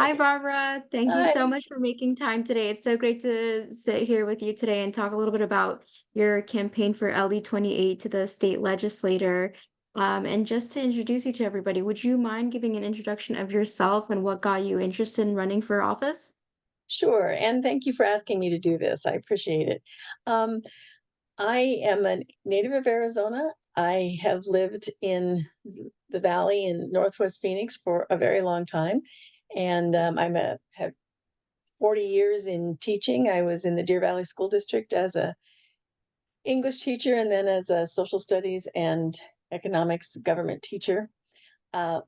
Hi, Okay. Barbara. Thank you so Hi. much for making time today. It's so great to sit here with you today and talk a little bit about your campaign for LD 28 to the state legislator. And just to introduce you to everybody, would you mind giving an introduction of yourself and what got you interested in running for office? Sure. And thank you for asking me to do this. I appreciate it. Um, I am a native of Arizona. I have lived in the valley in Northwest Phoenix for a very long time. And have 40 years in teaching. I was in the Deer Valley School District as a English teacher and then as a social studies and economics government teacher. I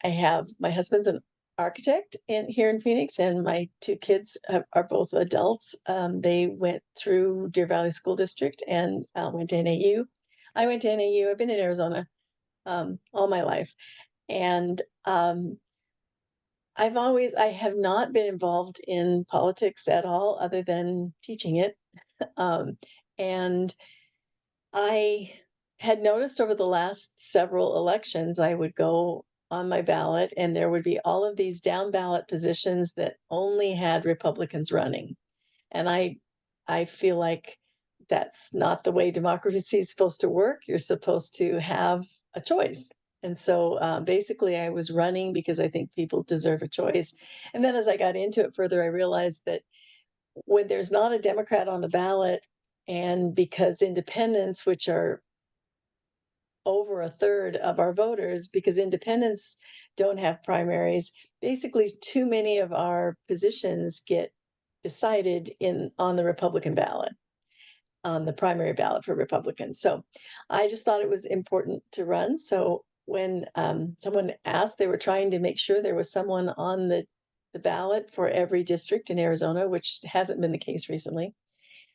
have my husband's an architect here in Phoenix, and my two kids are both adults. They went through Deer Valley School District and went to NAU. I went to NAU. I've been in Arizona all my life, and I have not been involved in politics at all, other than teaching it. Um, and I had noticed over the last several elections, I would go on my ballot and there would be all of these down ballot positions that only had Republicans running. And I feel like that's not the way democracy is supposed to work. You're supposed to have a choice. And so basically, I was running because I think people deserve a choice. And then as I got into it further, I realized that when there's not a Democrat on the ballot, and because independents, which are over a third of our voters, because independents don't have primaries, basically too many of our positions get decided in on the Republican ballot, on the primary ballot for Republicans. So I just thought it was important to run. So when someone asked, they were trying to make sure there was someone on the ballot for every district in Arizona, which hasn't been the case recently.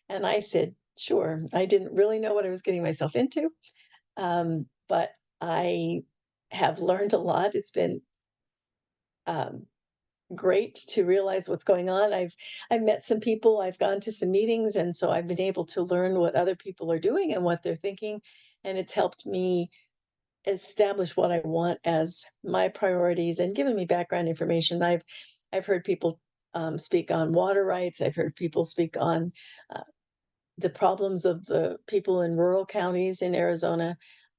And I said, sure. I didn't really know what I was getting myself into, but I have learned a lot. It's been um, great to realize what's going on. I've met some people, I've gone to some meetings, and so I've been able to learn what other people are doing and what they're thinking, and it's helped me establish what I want as my priorities and given me background information. I've heard people speak on water rights. I've heard people speak on uh, the problems of the people in rural counties in Arizona.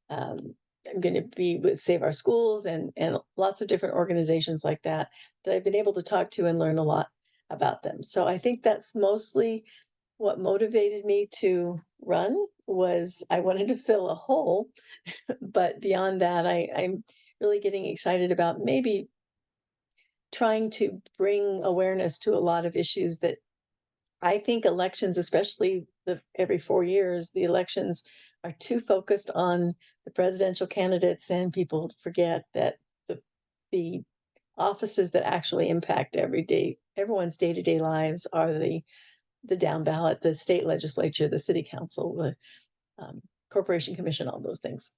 Um, I'm going to be with Save Our Schools and lots of different organizations like that that I've been able to talk to and learn a lot about them. So I think that's mostly what motivated me to run. Was I wanted to fill a hole, but beyond that, I'm really getting excited about maybe trying to bring awareness to a lot of issues that I think elections, especially every 4 years, the elections are too focused on the presidential candidates, and people forget that the offices that actually impact everyone's day to day lives are the down ballot, the state legislature, the city council, the corporation commission, all those things.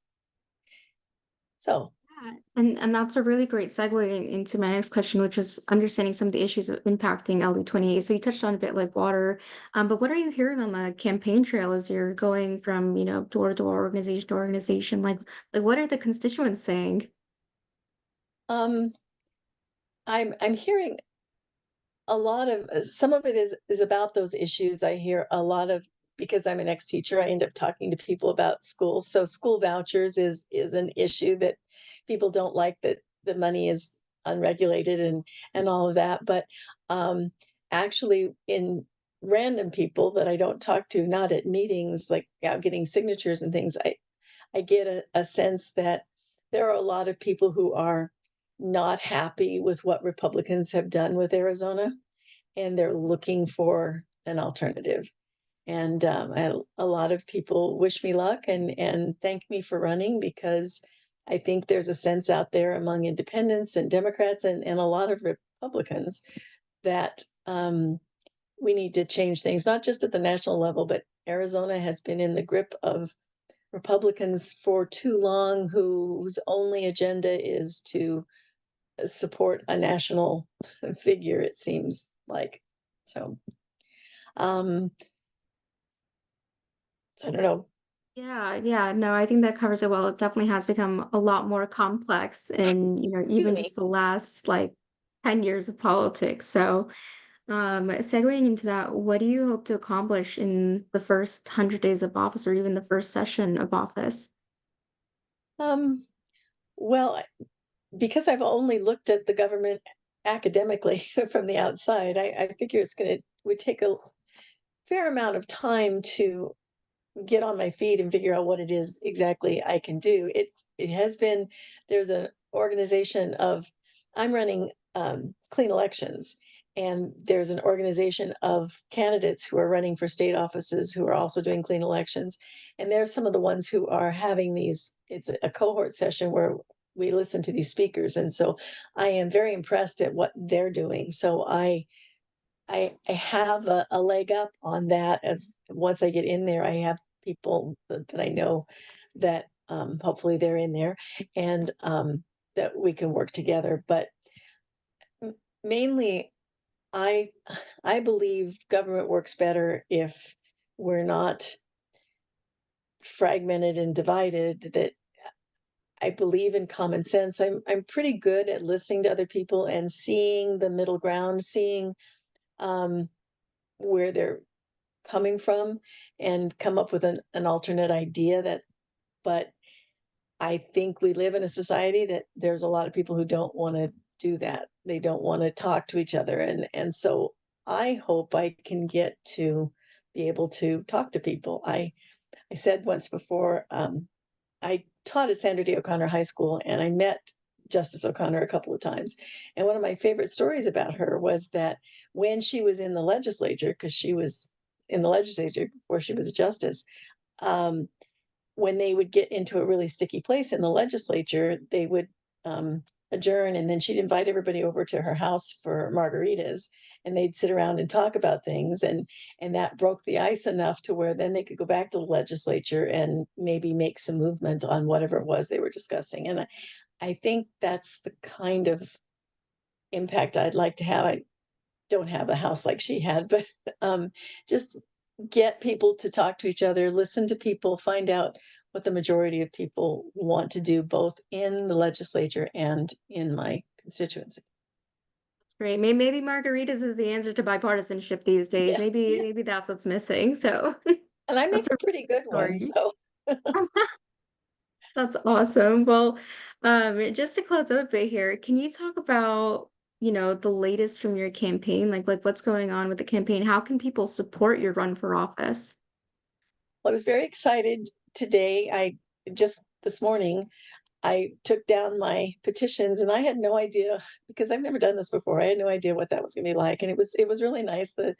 So, Yeah, and that's a really great segue into my next question, which is understanding some of the issues of impacting LD 28. So you touched on a bit like water, but what are you hearing on the campaign trail as you're going from, door to door, organization to organization? Like what are the constituents saying? um, I'm hearing a lot of some of it is about those issues. I hear a lot of, because I'm an ex-teacher, I end up talking to people about schools. So school vouchers is an issue that people don't like, that the money is unregulated and all of that. But um, actually, in random people that I don't talk to, not at meetings, like out getting signatures and things, I get a sense that there are a lot of people who are not happy with what Republicans have done with Arizona, and they're looking for an alternative. And a lot of people wish me luck and thank me for running, because I think there's a sense out there among independents and Democrats and a lot of Republicans that we need to change things, not just at the national level, but Arizona has been in the grip of Republicans for too long, whose only agenda is to support a national figure, it seems like. So, um, so I don't know. Yeah, yeah, no, I think that covers it well. It definitely has become a lot more complex in, Excuse even me. just the last like 10 years of politics. So, segueing into that, what do you hope to accomplish in the first 100 days of office or even the first session of office? Um, well, because I've only looked at the government academically from the outside, I figure would take a fair amount of time to get on my feet and figure out what it is exactly I can do. It has been there's an organization of I'm running clean elections, and there's an organization of candidates who are running for state offices who are also doing clean elections, and they're some of the ones who are having these. It's a cohort session where we listen to these speakers, and so I am very impressed at what they're doing. So I have a leg up on that as once I get in there, I have people that I know that, hopefully they're in there and, that we can work together, but m mainly, I I believe government works better if we're not fragmented and divided, that I believe in common sense. I'm pretty good at listening to other people and seeing the middle ground, seeing, um, where they're coming from and come up with an alternate idea that but I think we live in a society that there's a lot of people who don't wanna do that. They don't wanna talk to each other, and so I hope I can get to be able to talk to people. I said once before, I taught at Sandra Day O'Connor High School, and I met Justice O'Connor a couple of times, and one of my favorite stories about her was that when she was in the legislature, because she was in the legislature before she was a justice, um, when they would get into a really sticky place in the legislature, they would adjourn, and then she'd invite everybody over to her house for margaritas, and they'd sit around and talk about things, and that broke the ice enough to where then they could go back to the legislature and maybe make some movement on whatever it was they were discussing. And I think that's the kind of impact I'd like to have. I don't have a house like she had, but just get people to talk to each other, listen to people, find out what the majority of people want to do, both in the legislature and in my constituency. That's great. Maybe margaritas is the answer to bipartisanship these days. Yeah, Maybe that's what's missing. So and I make that's a a pretty good one, story. so That's awesome. Well, just to close up a bit here, can you talk about, the latest from your campaign? Like what's going on with the campaign? How can people support your run for office? I was very excited today. I just this morning I took down my petitions, and I had no idea because I've never done this before. I had no idea what that was gonna be like, and it was really nice. The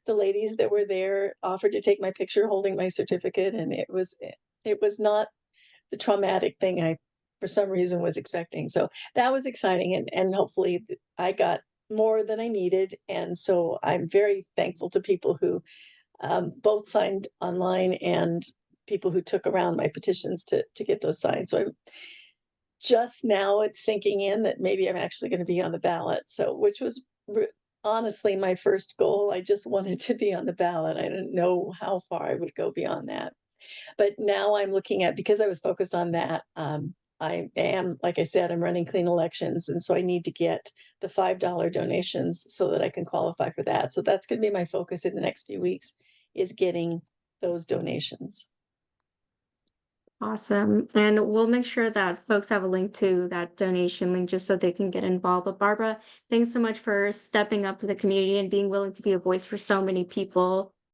ladies that were there offered to take my picture holding my certificate, and it was not the traumatic thing I, for some reason, was expecting. So that was exciting, and hopefully I got more than I needed, and so I'm very thankful to people who both signed online and people who took around my petitions to get those signed. So I'm just now it's sinking in that maybe I'm actually going to be on the ballot. So, which was honestly my first goal. I just wanted to be on the ballot. I didn't know how far I would go beyond that. But now I'm looking at because I was focused on that. I am, like I said, I'm running clean elections, and so I need to get the $5 donations so that I can qualify for that. So that's going to be my focus in the next few weeks is getting those donations. Awesome. And we'll make sure that folks have a link to that donation link just so they can get involved. But Barbara, thanks so much for stepping up for the community and being willing to be a voice for so many people.